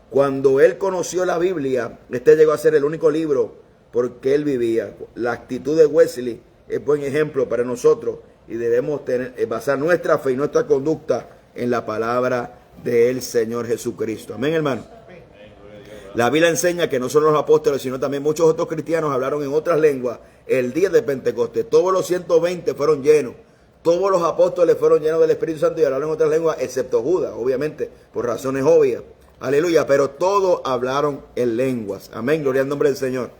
Cuando él conoció la Biblia, este llegó a ser el único libro porque él vivía. La actitud de Wesley es buen ejemplo para nosotros y debemos basar nuestra fe y nuestra conducta en la palabra del Señor Jesucristo. Amén, hermano. La Biblia enseña que no solo los apóstoles, sino también muchos otros cristianos hablaron en otras lenguas el día de Pentecostés. Todos los 120 fueron llenos. Todos los apóstoles fueron llenos del Espíritu Santo y hablaron en otras lenguas, excepto Judas, obviamente, por razones obvias. Aleluya, pero todos hablaron en lenguas. Amén, gloria al nombre del Señor.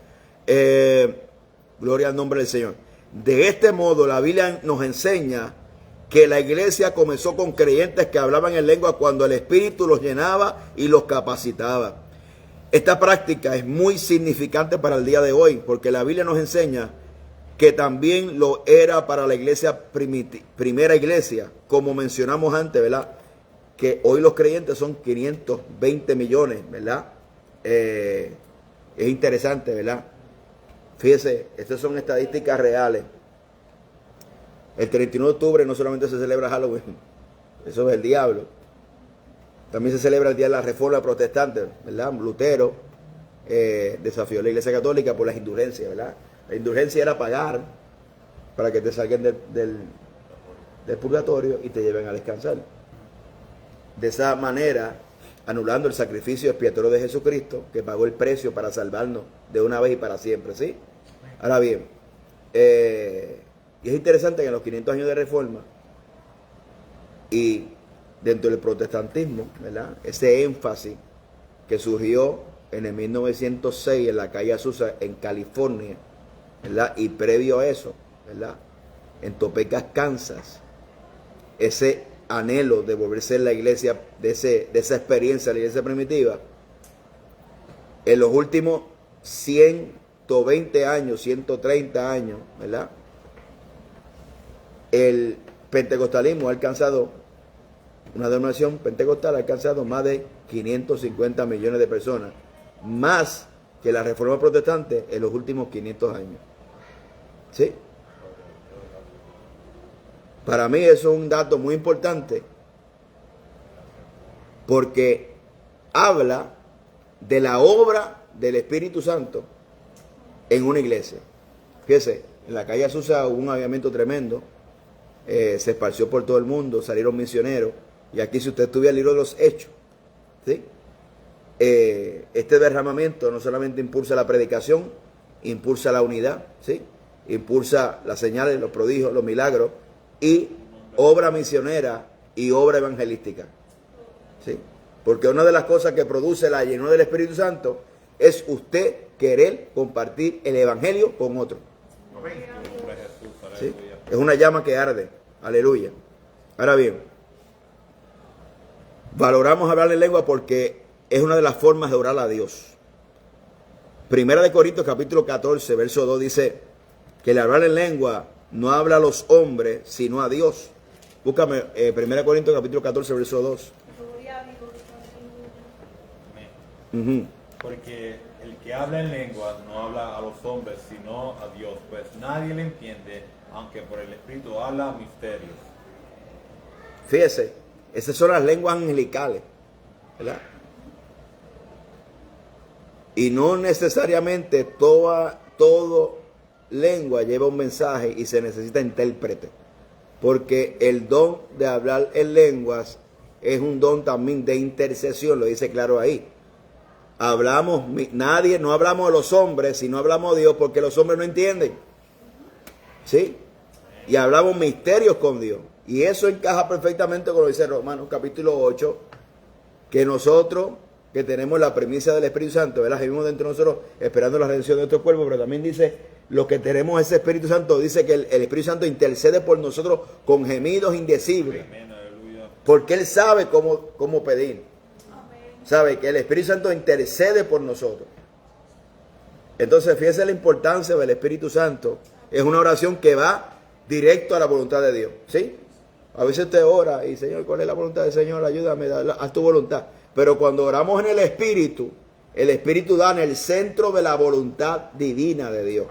Gloria al nombre del Señor. De este modo, la Biblia nos enseña que la iglesia comenzó con creyentes que hablaban en lengua cuando el Espíritu los llenaba y los capacitaba. Esta práctica es muy significante para el día de hoy, porque la Biblia nos enseña que también lo era para la iglesia primera iglesia, como mencionamos antes, ¿verdad? Que hoy los creyentes son 520 millones, ¿verdad? Es interesante, ¿verdad? Fíjese, estas son estadísticas reales. El 31 de octubre no solamente se celebra Halloween, eso es el diablo. También se celebra el Día de la Reforma Protestante, ¿verdad? Lutero desafió a la Iglesia Católica por las indulgencias, ¿verdad? La indulgencia era pagar para que te salgan del purgatorio y te lleven a descansar. De esa manera, anulando el sacrificio expiatorio de Jesucristo, que pagó el precio para salvarnos de una vez y para siempre, ¿sí? Ahora bien, y es interesante que en los 500 años de Reforma y dentro del protestantismo, ¿verdad? Ese énfasis que surgió en el 1906 en la calle Azusa en California, ¿verdad? Y previo a eso, ¿verdad? En Topeka, Kansas, ese anhelo de volverse a la iglesia, de esa experiencia, la iglesia primitiva, en los últimos 120 años, 130 años, ¿verdad? El pentecostalismo ha alcanzado, una denominación pentecostal ha alcanzado más de 550 millones de personas, más que la reforma protestante en los últimos 500 años. ¿Sí? Para mí eso es un dato muy importante porque habla de la obra del Espíritu Santo en una iglesia. Fíjese, en la calle Azusa hubo un avivamiento tremendo, se esparció por todo el mundo, salieron misioneros, y aquí si usted estudia el libro de los Hechos, ¿sí? Este derramamiento no solamente impulsa la predicación, impulsa la unidad, ¿sí? Impulsa las señales, los prodigios, los milagros, y obra misionera y obra evangelística, ¿sí? Porque una de las cosas que produce la llenura del Espíritu Santo es usted querer compartir el evangelio con otro, ¿sí? Es una llama que arde, aleluya. Ahora bien, valoramos hablar en lengua porque es una de las formas de orar a Dios. Primera de Corintios capítulo 14, verso 2 dice que el hablar en lengua no habla a los hombres, sino a Dios. Búscame Primera de Corintios capítulo 14, verso 2. Amén. Porque el que habla en lengua no habla a los hombres, sino a Dios, pues nadie le entiende, aunque por el Espíritu habla misterios. Fíjese, esas son las lenguas angelicales, ¿verdad? Y no necesariamente todo lengua lleva un mensaje y se necesita intérprete. Porque el don de hablar en lenguas es un don también de intercesión, lo dice claro ahí. No hablamos de los hombres, sino hablamos de Dios, porque los hombres no entienden. ¿Sí? Y hablamos misterios con Dios. Y eso encaja perfectamente con lo que dice Romanos capítulo 8, que nosotros, que tenemos la premisa del Espíritu Santo, ¿verdad? Que vivimos dentro de nosotros esperando la redención de nuestro cuerpo, pero también dice, los que tenemos ese Espíritu Santo, dice que el Espíritu Santo intercede por nosotros con gemidos indecibles. Amén, aleluya. Porque Él sabe cómo pedir. Sabe que el Espíritu Santo intercede por nosotros. Entonces, fíjese la importancia del Espíritu Santo. Es una oración que va directo a la voluntad de Dios. ¿Sí? A veces usted ora y, Señor, ¿cuál es la voluntad del Señor? Ayúdame, haz tu voluntad. Pero cuando oramos en el Espíritu da en el centro de la voluntad divina de Dios.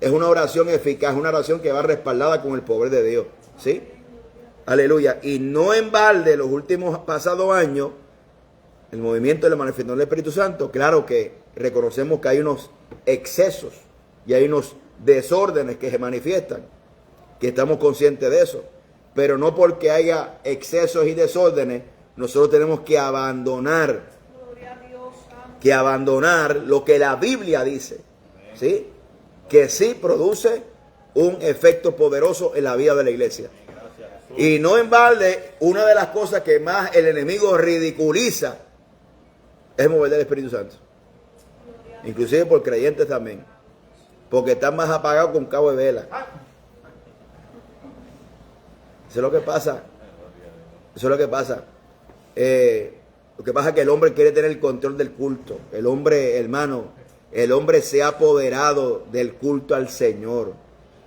Es una oración eficaz, una oración que va respaldada con el poder de Dios. ¿Sí? Aleluya. Y no en balde, los últimos pasados años, el movimiento de la manifestación del Espíritu Santo, claro que reconocemos que hay unos excesos y hay unos desórdenes que se manifiestan, que estamos conscientes de eso. Pero no porque haya excesos y desórdenes, nosotros tenemos que abandonar lo que la Biblia dice, ¿sí? Que sí produce un efecto poderoso en la vida de la iglesia. Y no en balde, una de las cosas que más el enemigo ridiculiza es mover del Espíritu Santo. Inclusive por creyentes también. Porque están más apagados con cabo de vela. Eso es lo que pasa. Eso es lo que pasa. Lo que pasa es que el hombre quiere tener el control del culto. El hombre, hermano, el hombre se ha apoderado del culto al Señor.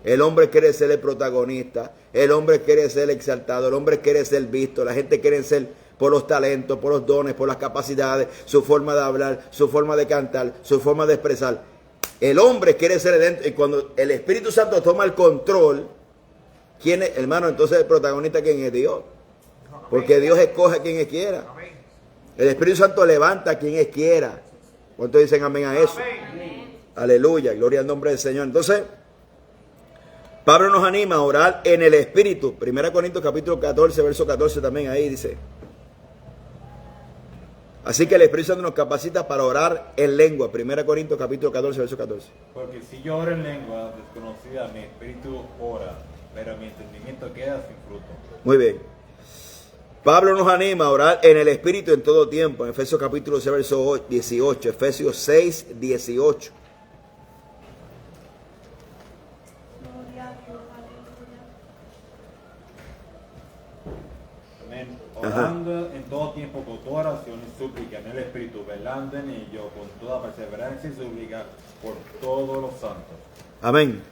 El hombre quiere ser el protagonista. El hombre quiere ser exaltado. El hombre quiere ser visto. La gente quiere ser por los talentos, por los dones, por las capacidades, su forma de hablar, su forma de cantar, su forma de expresar. El hombre quiere ser dentro. Y cuando el Espíritu Santo toma el control, ¿quién es, hermano? Entonces el protagonista, ¿quién es? Dios. Porque Dios escoge a quien Él quiera. El Espíritu Santo levanta a quien Él quiera. ¿Cuántos dicen amén a eso? Amén. Aleluya, gloria al nombre del Señor. Entonces, Pablo nos anima a orar en el Espíritu. 1 Corintios capítulo 14, verso 14 también ahí dice. Así que el Espíritu Santo nos capacita para orar en lengua. 1 Corintios capítulo 14, verso 14. Porque si yo oro en lengua desconocida, mi espíritu ora, pero mi entendimiento queda sin fruto. Muy bien. Pablo nos anima a orar en el Espíritu en todo tiempo. En Efesios capítulo 6, verso 18. Efesios 6, 18. Amén. Orando en todo tiempo con toda oración y súplica en el Espíritu, velando en ello con toda perseverancia y súplica por todos los santos. Amén.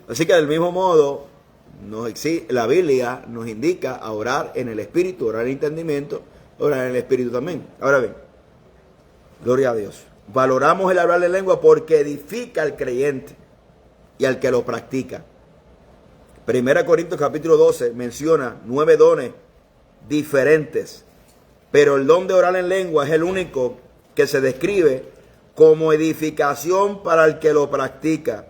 Así que del mismo modo, la Biblia nos indica a orar en el Espíritu, orar en el entendimiento, orar en el Espíritu también. Ahora bien, gloria a Dios. Valoramos el hablar en lengua porque edifica al creyente y al que lo practica. 1 Corintios capítulo 12 menciona 9 dones diferentes, pero el don de orar en lengua es el único que se describe como edificación para el que lo practica.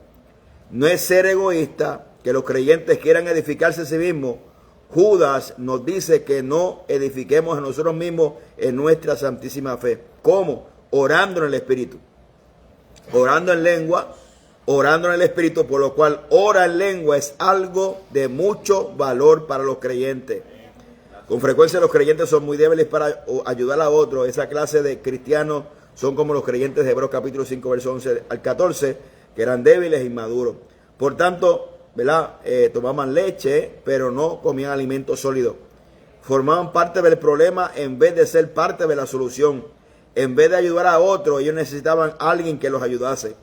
No es ser egoísta, que los creyentes quieran edificarse a sí mismos. Judas nos dice que no edifiquemos a nosotros mismos en nuestra santísima fe. ¿Cómo? Orando en el Espíritu. Orando en lengua, orando en el Espíritu, por lo cual orar en lengua es algo de mucho valor para los creyentes. Con frecuencia los creyentes son muy débiles para ayudar a otros. Esa clase de cristianos son como los creyentes de Hebreos capítulo 5, verso 11 al 14, que eran débiles e inmaduros. Por tanto, ¿verdad? Tomaban leche, pero no comían alimentos sólidos. formaban parte del problema en vez de ser parte de la solución. En vez de ayudar a otros, ellos necesitaban a alguien que los ayudase.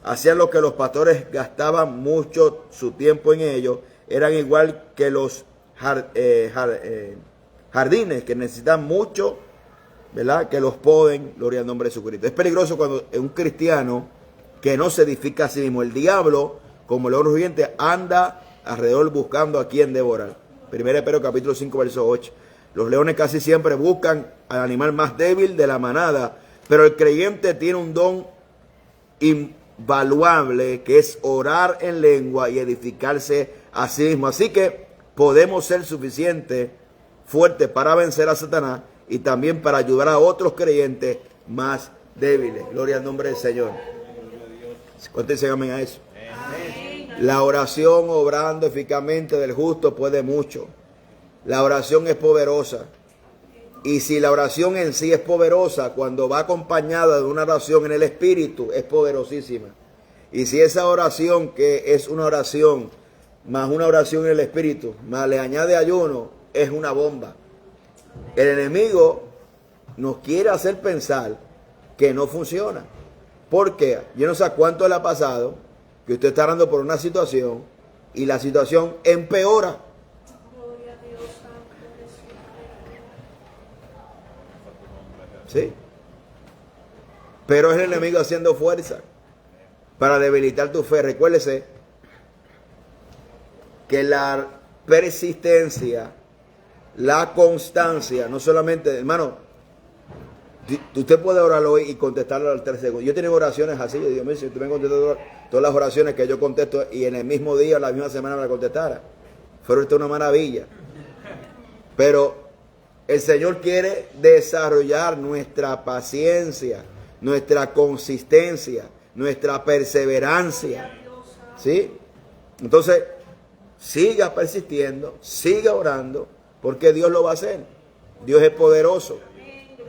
Hacían lo que los pastores gastaban mucho su tiempo en ello. Eran igual que los jardines que necesitan mucho, ¿verdad? Que los poden, gloria al nombre de Jesucristo. Es peligroso cuando un cristiano que no se edifica a sí mismo. El diablo, como el león rugiente, anda alrededor buscando a quien devorar. 1 Pedro capítulo 5, verso 8. Los leones casi siempre buscan al animal más débil de la manada, pero el creyente tiene un don invaluable que es orar en lengua y edificarse a sí mismo. Así que podemos ser suficientes, fuertes para vencer a Satanás y también para ayudar a otros creyentes más débiles. Gloria al nombre del Señor. ¿Cuántos dicen amén a eso? La oración obrando eficazmente del justo puede mucho. La oración es poderosa. Y si la oración en sí es poderosa, cuando va acompañada de una oración en el Espíritu, es poderosísima. Y si esa oración, que es una oración, más una oración en el Espíritu, más le añade ayuno, es una bomba. El enemigo nos quiere hacer pensar que no funciona. Porque yo no sé a cuánto le ha pasado que usted está orando por una situación y la situación empeora. Sí. Pero es el enemigo haciendo fuerza para debilitar tu fe. Recuérdese que la persistencia, la constancia, no solamente, hermano, usted puede orar hoy y contestarlo al 3 segundos. Yo tengo oraciones así, yo digo, mira, si usted me contestó todas las oraciones que yo contesto y en el mismo día o la misma semana me la contestara, fuera una maravilla. Pero el Señor quiere desarrollar nuestra paciencia, nuestra consistencia, nuestra perseverancia. ¿Sí? Entonces, siga persistiendo, siga orando, porque Dios lo va a hacer. Dios es poderoso.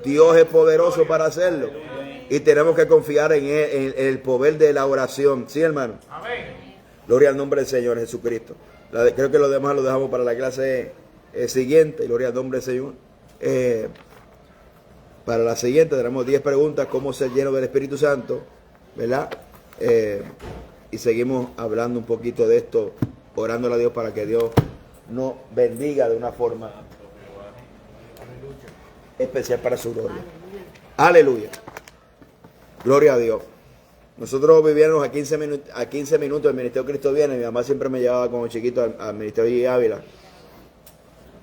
Dios es poderoso para hacerlo. Y tenemos que confiar en Él, en el poder de la oración. ¿Sí, hermano? Amén. Gloria al nombre del Señor Jesucristo. Creo que lo demás lo dejamos para la clase siguiente. Gloria al nombre del Señor. Para la siguiente tenemos 10 preguntas. ¿Cómo ser lleno del Espíritu Santo? ¿Verdad? Y seguimos hablando un poquito de esto, orándole a Dios para que Dios nos bendiga de una forma especial para su gloria. Aleluya. Gloria a Dios. Nosotros vivíamos a 15 minutos del Ministerio Cristo Viene. Mi mamá siempre me llevaba como chiquito al Ministerio de Ávila.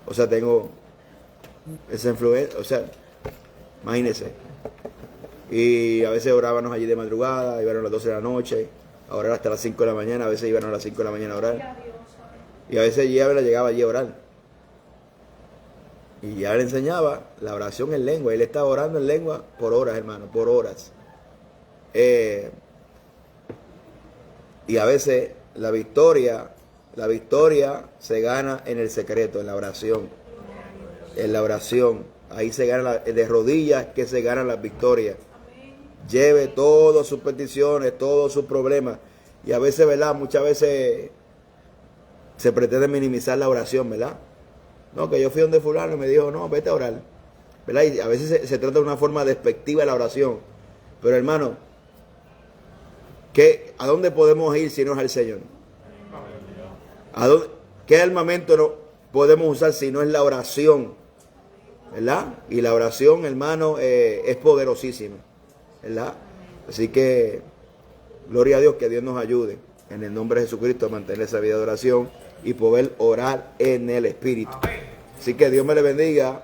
O sea, tengo esa influencia. O sea, imagínense. Y a veces orábamos allí de madrugada, iban a las 12 de la noche, a orar hasta las 5 de la mañana. A veces iban a las 5 de la mañana a orar. Y a veces Ávila llegaba allí a orar. Y ya le enseñaba la oración en lengua. Él estaba orando en lengua por horas, hermano, por horas. Y a veces la victoria se gana en el secreto, en la oración. En la oración. Ahí se gana de rodillas que se ganan las victorias. Lleve todas sus peticiones, todos sus problemas. Y a veces, ¿verdad? Muchas veces se pretende minimizar la oración, ¿verdad? No, que yo fui donde fulano y me dijo, no, vete a orar. ¿Verdad? Y a veces se trata de una forma despectiva de la oración. Pero hermano, ¿a dónde podemos ir si no es al Señor? ¿Qué armamento no podemos usar si no es la oración? ¿Verdad? Y la oración, hermano, es poderosísima. ¿Verdad? Así que, gloria a Dios, que Dios nos ayude. En el nombre de Jesucristo, a mantener esa vida de oración y poder orar en el Espíritu. Así que Dios me le bendiga.